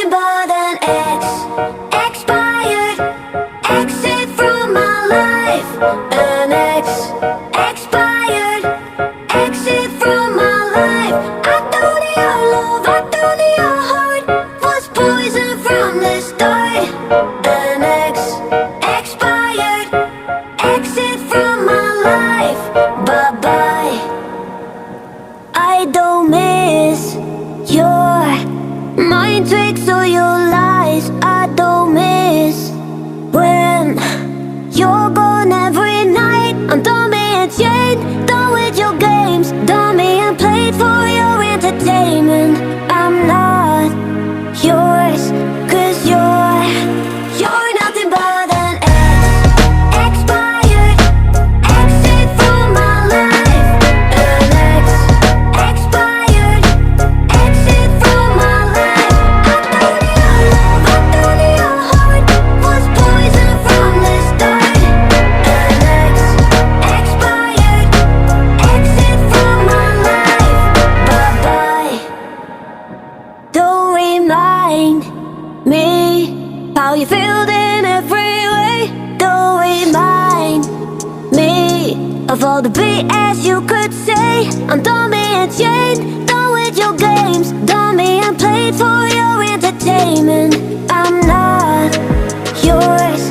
nothing but an expired exit from my life. An expired exit from my life. I thought your love, I thought your heart was poison from the start. An expired exit from my life. Bye bye. I don't miss your mind tricks or your lies. I don't miss when you're gone every night. I'm done being chained, done with your games, done being played for your entertainment. I'm not yours, 'cause you're nothing but an expired exit from my life. An expired exit from my life. I thought your love, I thought your heart was poison from the start. An expired exit from my life. Bye bye. Don't remind me how you feel in every way. Don't remind me of all the BS you could say. I'm done being chained, done with your games, done being played for your entertainment. I'm not yours,